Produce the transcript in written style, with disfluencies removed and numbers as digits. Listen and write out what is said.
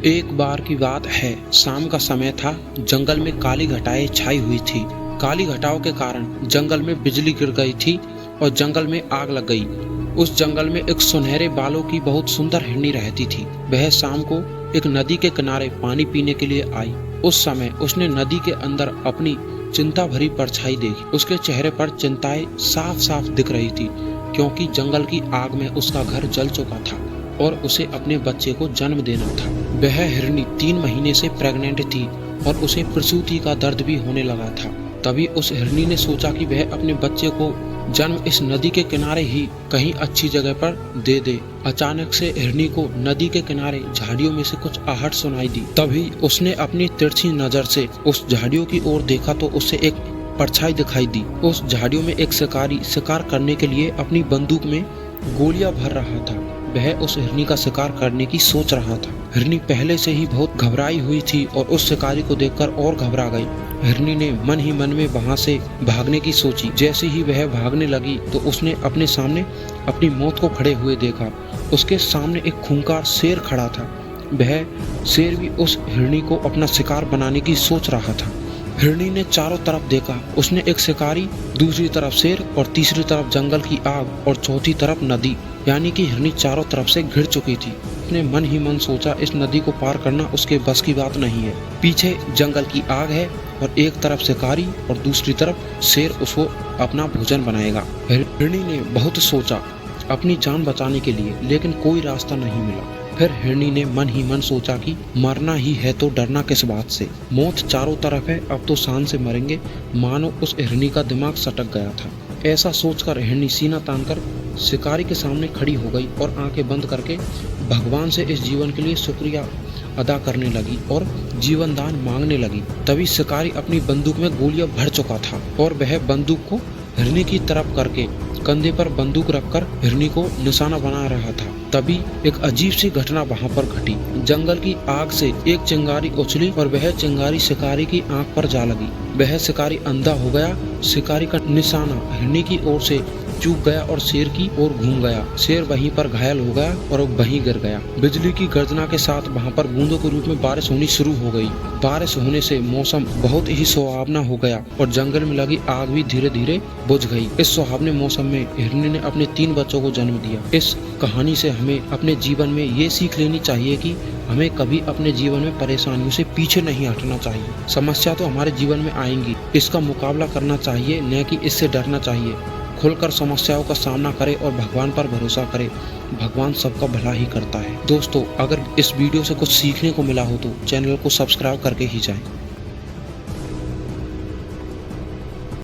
एक बार की बात है, शाम का समय था। जंगल में काली घटाएं छाई हुई थी। काली घटाओं के कारण जंगल में बिजली गिर गई थी और जंगल में आग लग गई। उस जंगल में एक सुनहरे बालों की बहुत सुंदर हिरनी रहती थी। वह शाम को एक नदी के किनारे पानी पीने के लिए आई। उस समय उसने नदी के अंदर अपनी चिंता भरी परछाई देखी। उसके चेहरे पर चिंताएं साफ साफ दिख रही थी, क्योंकि जंगल की आग में उसका घर जल चुका था और उसे अपने बच्चे को जन्म देना था। वह हिरनी 3 महीने से प्रेग्नेंट थी और उसे प्रसूति का दर्द भी होने लगा था। तभी उस हिरनी ने सोचा कि वह अपने बच्चे को जन्म इस नदी के किनारे ही कहीं अच्छी जगह पर दे दे। अचानक से हिरनी को नदी के किनारे झाड़ियों में से कुछ आहट सुनाई दी। तभी उसने अपनी तिरछी नजर से उस झाड़ियों की ओर देखा तो उसे एक परछाई दिखाई दी। उस झाड़ियों में एक शिकारी शिकार करने के लिए अपनी बंदूक में गोलियां भर रहा था। वह उस हिरनी का शिकार करने की सोच रहा था। हिरनी पहले से ही बहुत घबराई हुई थी और उस शिकारी को देखकर और घबरा गई। हिरनी ने मन ही मन में वहां से भागने की सोची। जैसे ही वह भागने लगी तो उसने अपने सामने अपनी मौत को खड़े हुए देखा। उसके सामने एक खूंखार शेर खड़ा था। वह शेर भी उस हिरनी को अपना शिकार बनाने की सोच रहा था। हिरनी ने चारों तरफ देखा। उसने एक शिकारी, दूसरी तरफ शेर और तीसरी तरफ जंगल की आग और चौथी तरफ नदी, यानी कि हिरनी चारों तरफ से घिर चुकी थी। उसने मन ही मन सोचा, इस नदी को पार करना उसके बस की बात नहीं है। पीछे जंगल की आग है और एक तरफ शिकारी और दूसरी तरफ शेर उसको अपना भोजन बनाएगा। हिरनी ने बहुत सोचा अपनी जान बचाने के लिए, लेकिन कोई रास्ता नहीं मिला। फिर हिरनी ने मन ही मन सोचा कि मरना ही है तो डरना किस बात से। मौत चारों तरफ है, अब तो शान से मरेंगे। मानो उस हिरनी का दिमाग सटक गया था। ऐसा सोचकर हिरनी सीना तानकर शिकारी के सामने खड़ी हो गई और आंखें बंद करके भगवान से इस जीवन के लिए शुक्रिया अदा करने लगी और जीवन दान मांगने लगी। तभी शिकारी अपनी बंदूक में गोलियां भर चुका था और वह बंदूक को हिरनी की तरफ करके कंधे पर बंदूक रखकर हिरनी को निशाना बना रहा था। तभी एक अजीब सी घटना वहां पर घटी। जंगल की आग से एक चिंगारी उछली और वह चिंगारी शिकारी की आंख पर जा लगी। वह शिकारी अंधा हो गया। शिकारी का निशाना हिरनी की ओर से चूक गया और शेर की ओर घूम गया। शेर वहीं पर घायल हो गया और वहीं गिर गया। बिजली की गर्जना के साथ वहां पर बूंदों के रूप में बारिश होनी शुरू हो गई। बारिश होने से मौसम बहुत ही सुहावना हो गया और जंगल में लगी आग भी धीरे धीरे बुझ गई। इस सुहावने मौसम में हिरनी ने अपने 3 बच्चों को जन्म दिया। इस कहानी से हमें अपने जीवन में ये सीख लेनी चाहिए कि हमें कभी अपने जीवन में परेशानियों से पीछे नहीं हटना चाहिए। समस्या तो हमारे जीवन में आएंगी, इसका मुकाबला करना चाहिए, न कि इससे डरना चाहिए। खुलकर समस्याओं का सामना करें और भगवान पर भरोसा करें। भगवान सबका भला ही करता है। दोस्तों, अगर इस वीडियो से कुछ सीखने को मिला हो तो चैनल को सब्सक्राइब करके ही जाएं।